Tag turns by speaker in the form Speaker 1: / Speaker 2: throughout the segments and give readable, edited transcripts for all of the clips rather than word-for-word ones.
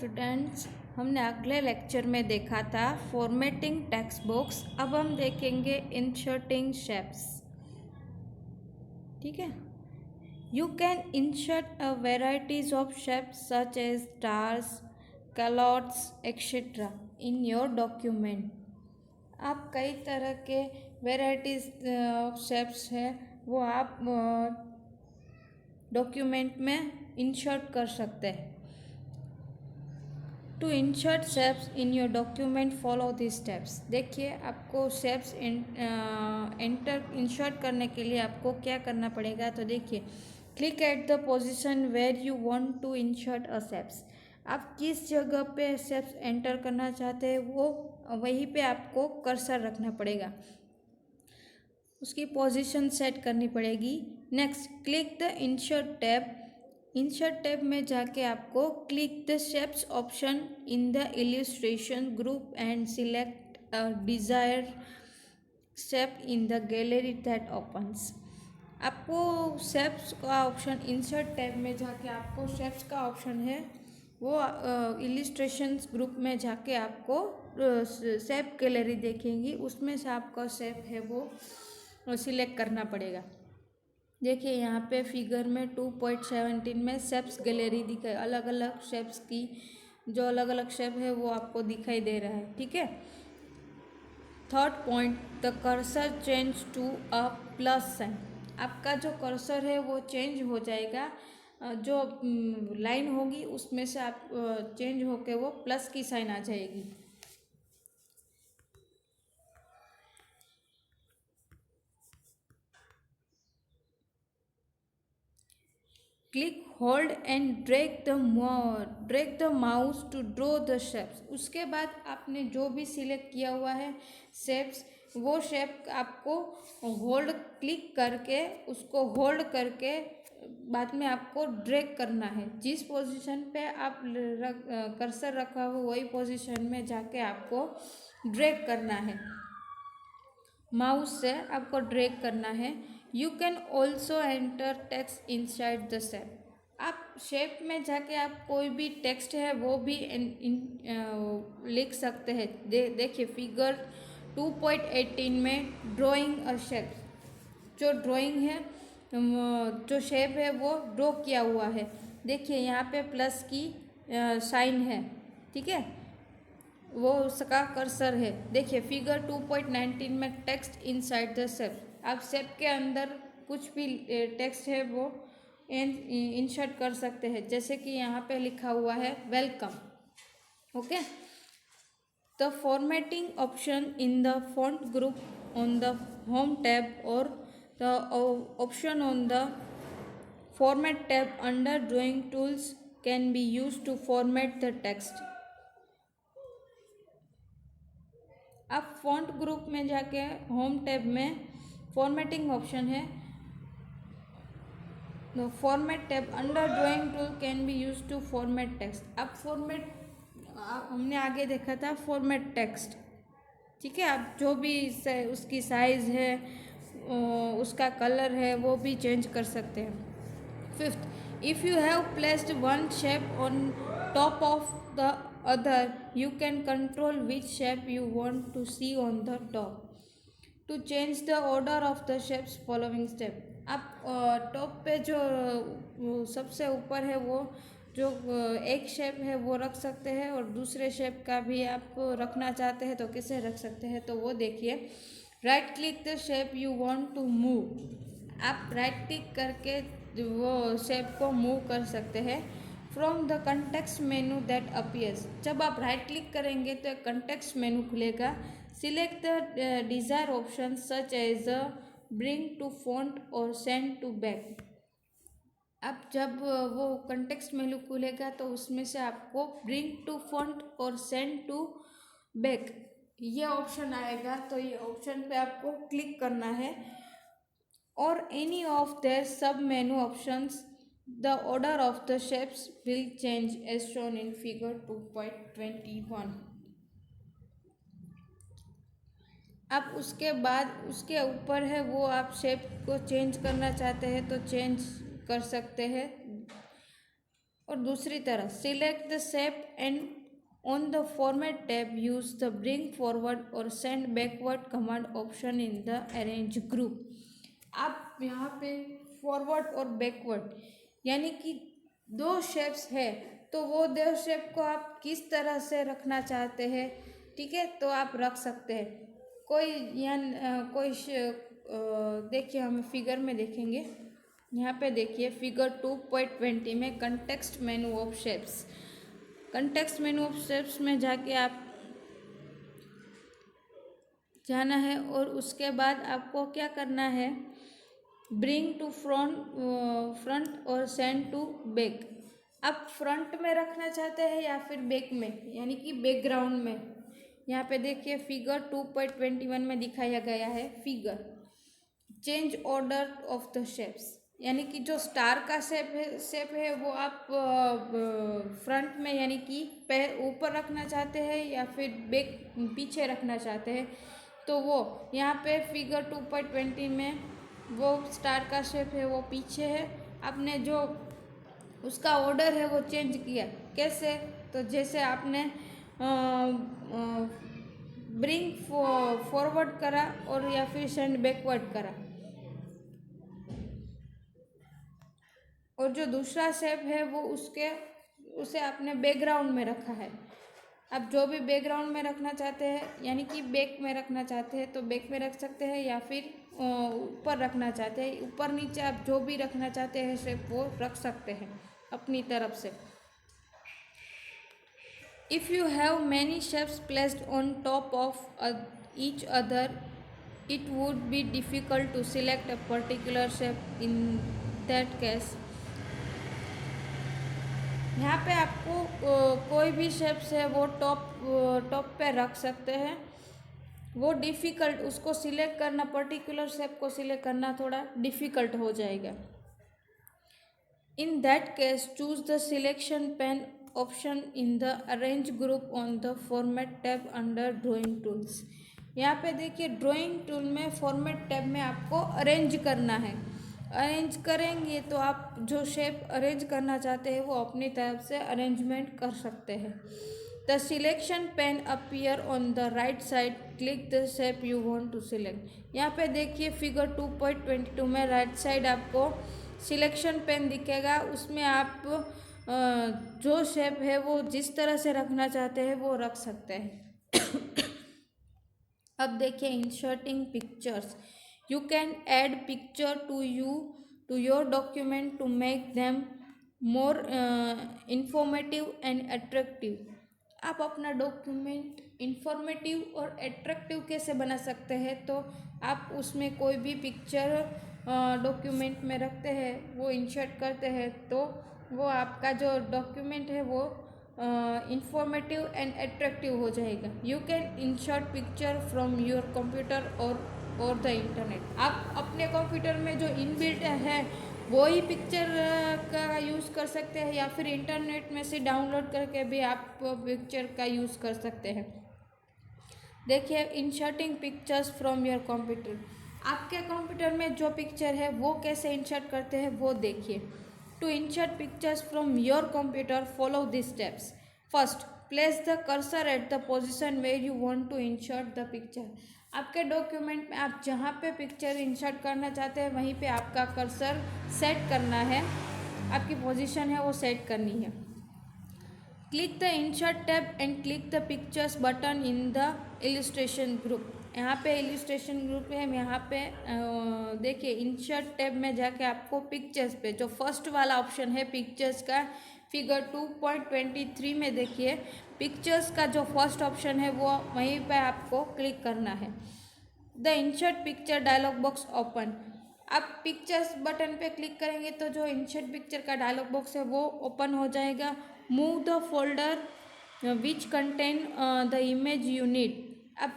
Speaker 1: Students, हमने अगले lecture में देखा था फॉर्मेटिंग टेक्स्ट बॉक्स। अब हम देखेंगे इंसर्टिंग शेप्स। ठीक है। You can insert a varieties of shapes such as stars, callouts etcetera in your document. आप कई तरह के वेराइटीज ऑफ शेप्स है वो आप डॉक्यूमेंट में इंसर्ट कर सकते हैं। To insert shapes in your document follow this steps. देखिए, आपको शेप्स इंसर्ट करने के लिए आपको क्या करना पड़ेगा। तो देखिए, click at the position where you want to insert a shapes. आप किस जगह पे शेप्स एंटर करना चाहते हैं वो वहीं पे आपको कर्सर रखना पड़ेगा, उसकी पोजीशन सेट करनी पड़ेगी। Next, click the insert tab. Insert tab में जाके आपको click the shapes option in the illustration group and select a desired shape in the gallery that opens. आपको शेप्स का ऑप्शन इंसर्ट टैब में जाके आपको शेप्स का ऑप्शन है वो इलिस्ट्रेशंस ग्रुप में जाके आपको शेप गैलरी देखेंगी, उसमें से आपका शेप है वो सिलेक्ट करना पड़ेगा। देखिए, यहाँ पे फिगर में 2.17 में शेप्स गैलरी दिखाई, अलग अलग शेप्स की जो अलग अलग शेप है वो आपको दिखाई दे रहा है। ठीक है। Third point, the cursor change to a plus sign. आपका जो कर्सर है वो चेंज हो जाएगा, जो लाइन होगी उसमें से आप चेंज होके वो प्लस की साइन आ जाएगी। Click hold and drag the mouse to draw the shapes. उसके बाद आपने जो भी सिलेक्ट किया हुआ है शेप्स, वो शेप आपको होल्ड क्लिक करके उसको होल्ड करके बाद में आपको ड्रैग करना है। जिस पोजीशन पे आप कर्सर रखा हो वही पोजीशन में जाके आपको ड्रैग करना है, माउस से आपको ड्रैग करना है। You can also enter text inside the shape. आप शेप में जाके आप कोई भी टेक्स्ट है वो भी लिख सकते हैं। देखिए, फिगर 2.18 में ड्राइंग अ शेप, जो ड्राइंग है जो शेप है वो ड्रॉ किया हुआ है। देखिए, यहाँ पे प्लस की साइन है। ठीक है, वो उसका कर्सर है। देखिए, फिगर 2.19 में टेक्स्ट इनसाइड द शेप। आप शेप के अंदर कुछ भी टेक्स्ट है वो इंसर्ट कर सकते हैं, जैसे कि यहाँ पे लिखा हुआ है welcome. Okay. The formatting option in the font group on the home tab और the option on the format tab under drawing tools can be use to format the text. आप फॉन्ट ग्रुप में जाके home tab में formatting option है, format tab under drawing tool can be use to format text. आप हमने आगे देखा था फॉर्मेट टेक्स्ट। ठीक है, आप जो भी उसकी साइज है उसका कलर है वो भी चेंज कर सकते हैं। Fifth, if you have placed one shape on top of the other you can control which shape you want to see on the top. To change the order of the shapes following step. आप top पे जो सबसे ऊपर है वो जो एक shape है वो रख सकते हैं, और दूसरे शेप का भी आप रखना चाहते हैं तो कैसे रख सकते हैं, तो वो देखिए। Right click the shape you want to move. आप राइट क्लिक करके वो शेप को मूव कर सकते हैं। From the context menu that appears. जब आप राइट क्लिक करेंगे तो एक कंटेक्स्ट मेनू खुलेगा। Select the desire option such as bring to front और सेंड टू बैक। अब जब वो कंटेक्स्ट मेनू खुलेगा तो उसमें से आपको ब्रिंग टू फॉन्ट और सेंड टू बैक ये ऑप्शन आएगा, तो ये ऑप्शन पे आपको क्लिक करना है। और any of their submenu options the order of the shapes will change as shown in figure 2.21। अब उसके बाद उसके ऊपर है वो आप शेप को चेंज करना चाहते हैं तो चेंज कर सकते हैं। और दूसरी तरह select the shape and on the format tab use the bring forward और send backward command option in the arrange group. आप यहाँ पे फॉरवर्ड और बैकवर्ड यानी कि दो शेप्स है, तो वो दो शेप को आप किस तरह से रखना चाहते हैं, ठीक है, तो आप रख सकते हैं। कोई देखिए, हम फिगर में देखेंगे। यहाँ पे देखिए फिगर 2.20 में context menu of shapes. Context menu of shapes में जाके आप जाना है और उसके बाद आपको क्या करना है, ब्रिंग टू फ्रंट और सेंड टू बैक। आप फ्रंट में रखना चाहते हैं या फिर बैक में, यानी कि बैकग्राउंड में। यहाँ पे देखिए फिगर 2.21 में दिखाया गया है figure change order of the shapes, यानी कि जो स्टार का शेप है वो आप फ्रंट में यानी कि पैर ऊपर रखना चाहते हैं या फिर बैक पीछे रखना चाहते हैं, तो वो यहाँ पे फिगर 2.20 में वो स्टार का शेप है वो पीछे है। आपने जो उसका ऑर्डर है वो चेंज किया, कैसे, तो जैसे आपने ब्रिंग फॉरवर्ड करा और या फिर सेंड बैकवर्ड करा, और जो दूसरा शेप है वो उसे आपने बैकग्राउंड में रखा है। आप जो भी बैकग्राउंड में रखना चाहते हैं, यानी कि बैक में रखना चाहते हैं तो बैक में रख सकते हैं, या फिर ऊपर रखना चाहते हैं, ऊपर नीचे आप जो भी रखना चाहते हैं शेप वो रख सकते हैं अपनी तरफ से। If you have many shapes placed on top of each other, it would be difficult to select a particular shape. In that case, यहाँ पे आपको कोई भी शेप्स है वो टॉप पे रख सकते हैं, वो डिफ़िकल्ट, उसको सिलेक्ट करना, पर्टिकुलर शेप को सिलेक्ट करना थोड़ा डिफ़िकल्ट हो जाएगा। In that case, choose the selection pane option in the arrange group on the format tab under drawing tools। यहाँ पे देखिए ड्राइंग टूल में फॉर्मेट टैब में आपको अरेंज करना है। अरेंज करेंगे तो आप जो शेप अरेंज करना चाहते हैं वो अपनी तरफ से अरेंजमेंट कर सकते हैं। The selection pane appear on the right side, click the shape you want to select. यहाँ पे देखिए फिगर 2.22 में राइट साइड आपको सिलेक्शन पेन दिखेगा, उसमें आप जो शेप है वो जिस तरह से रखना चाहते हैं वो रख सकते हैं। अब देखिए inserting pictures. You can add picture to your document to make them more informative and attractive. आप अपना डॉक्यूमेंट इंफॉर्मेटिव और अट्रैक्टिव कैसे बना सकते हैं, तो आप उसमें कोई भी पिक्चर डॉक्यूमेंट में रखते हैं, वो इंसर्ट करते हैं, तो वो आपका जो डॉक्यूमेंट है वो इंफॉर्मेटिव एंड अट्रैक्टिव हो जाएगा। You can insert picture from your computer और द इंटरनेट। आप अपने कंप्यूटर में जो इनबिल्ट है वो ही पिक्चर का यूज़ कर सकते हैं, या फिर इंटरनेट में से डाउनलोड करके भी आप पिक्चर का यूज़ कर सकते हैं। देखिए inserting pictures from your computer. आपके कंप्यूटर में जो पिक्चर है वो कैसे इंसर्ट करते हैं वो देखिए। To insert pictures from your computer, follow this steps. First, place the cursor at the position where you want to insert the picture. आपके डॉक्यूमेंट में आप जहाँ पे पिक्चर इंसर्ट करना चाहते हैं वहीं पे आपका कर्सर सेट करना है, आपकी पोजीशन है वो सेट करनी है। Click the insert tab and click the pictures button in the illustration group. यहाँ पे इलिस्ट्रेशन ग्रुप है, यहाँ पे देखिए इंसर्ट टैब में जाके आपको पिक्चर्स पे जो फर्स्ट वाला ऑप्शन है पिक्चर्स का, फिगर 2.23 में देखिए पिक्चर्स का जो फर्स्ट ऑप्शन है वो वहीं पे आपको क्लिक करना है। The insert picture dialog box open. आप पिक्चर्स बटन पे क्लिक करेंगे तो जो इंसर्ट पिक्चर का डायलॉग बॉक्स है वो ओपन हो जाएगा। Move the folder which contain the image you need. अब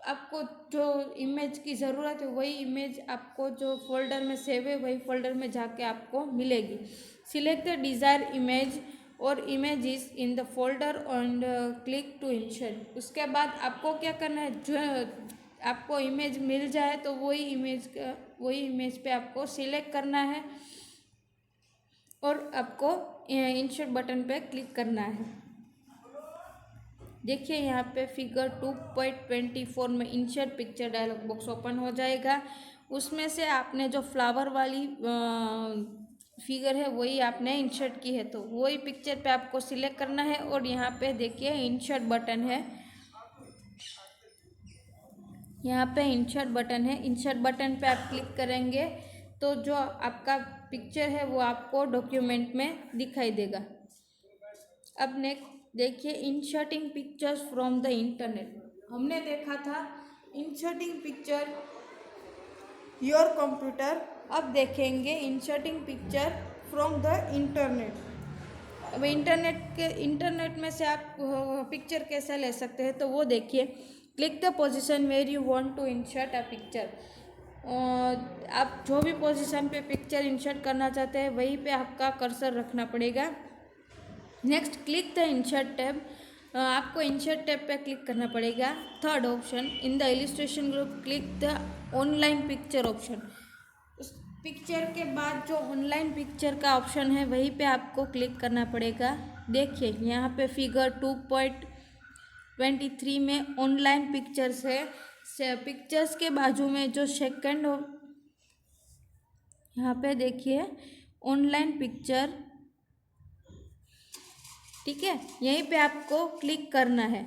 Speaker 1: आपको जो इमेज की ज़रूरत है वही इमेज आपको जो फोल्डर में सेव है वही फोल्डर में जाके आपको मिलेगी। Select the desire image or images in the folder and click to insert. उसके बाद आपको क्या करना है, जो आपको इमेज मिल जाए तो वही इमेज पे आपको सिलेक्ट करना है और आपको इंसर्ट बटन पे क्लिक करना है। देखिए यहाँ पे फिगर 2.24 में insert picture dialog box open हो जाएगा। उसमें से आपने जो फ्लावर वाली फिगर है वही आपने इंसर्ट की है, तो वही पिक्चर पे आपको सिलेक्ट करना है और यहाँ पे देखिए इंसर्ट बटन है। यहाँ पे इंसर्ट बटन है, इंसर्ट बटन पे आप क्लिक करेंगे तो जो आपका पिक्चर है वो आपको डॉक्यूमेंट में दिखाई देगा। अब नेक्स्ट देखिए inserting pictures from the internet. हमने देखा था इंसर्टिंग पिक्चर योर कंप्यूटर, अब देखेंगे inserting picture from the internet. अब इंटरनेट में से आप पिक्चर कैसे ले सकते हैं तो वो देखिए। Click the position where you want to insert a picture. आप जो भी पोजीशन पे पिक्चर इंसर्ट करना चाहते हैं वहीं पे आपका कर्सर रखना पड़ेगा। Next click the insert tab. आपको इंसर्ट टैब पे क्लिक करना पड़ेगा। Third option in the illustration group click the online picture option. उस पिक्चर के बाद जो ऑनलाइन पिक्चर का ऑप्शन है वहीं पे आपको क्लिक करना पड़ेगा। देखिए यहाँ पे फिगर 2.23 में ऑनलाइन पिक्चर्स है। पिक्चर्स के बाजू में जो सेकंड यहाँ पे देखिए ऑनलाइन पिक्चर, ठीक है, यहीं पे आपको क्लिक करना है।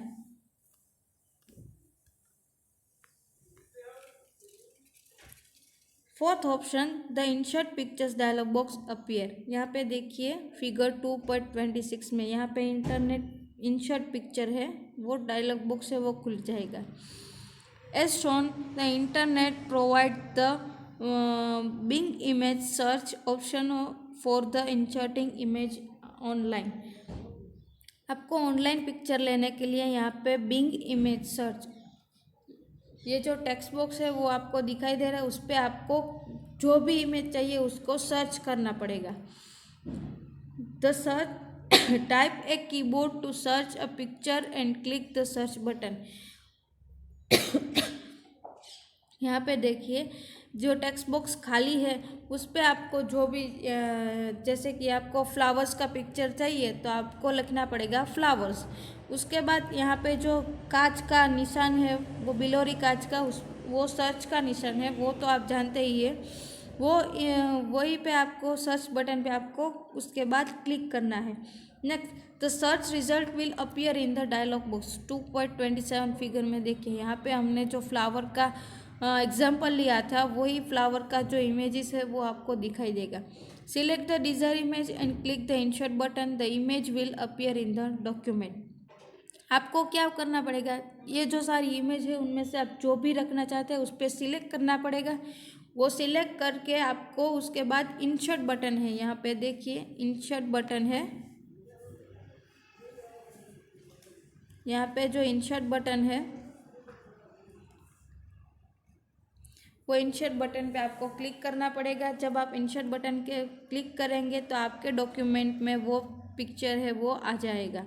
Speaker 1: Fourth option the insert pictures dialog box appear. यहाँ पे देखिए फिगर 2.26 में यहाँ पे इंटरनेट इंसर्ट पिक्चर है, वो डायलॉग बॉक्स है वो खुल जाएगा। As shown the internet provide the Bing image search option for the inserting image online. आपको ऑनलाइन पिक्चर लेने के लिए यहाँ पे बिंग इमेज सर्च, ये जो टेक्स्ट बॉक्स है वो आपको दिखाई दे रहा है, उस पर आपको जो भी इमेज चाहिए उसको सर्च करना पड़ेगा। The search type a keyboard to search a picture and click the search button. यहाँ पे देखिए जो टेक्स्ट बॉक्स खाली है उस पर आपको जो भी जैसे कि आपको फ्लावर्स का पिक्चर चाहिए तो आपको लिखना पड़ेगा फ्लावर्स। उसके बाद यहाँ पे जो कांच का निशान है वो बिलोरी कांच का, उस वो सर्च का निशान है, वो तो आप जानते ही है। वो वही पे आपको सर्च बटन पे आपको उसके बाद क्लिक करना है। Next the search result will appear in the dialog box. 2.27 figure में देखिए यहाँ पे हमने जो फ्लावर का एग्जाम्पल लिया था वही फ्लावर का जो इमेजेस है वो आपको दिखाई देगा। Select the Dzire image and click the insert button, the image will appear in the document. आपको क्या करना पड़ेगा, ये जो सारी इमेज है उनमें से आप जो भी रखना चाहते हैं उस पर सिलेक्ट करना पड़ेगा। वो सिलेक्ट करके आपको उसके बाद इंसर्ट बटन है, यहाँ पे देखिए इंसर्ट बटन है, यहाँ पे जो इंसर्ट बटन है वो इंसर्ट बटन पे आपको क्लिक करना पड़ेगा। जब आप इंसर्ट बटन के क्लिक करेंगे तो आपके डॉक्यूमेंट में वो पिक्चर है वो आ जाएगा।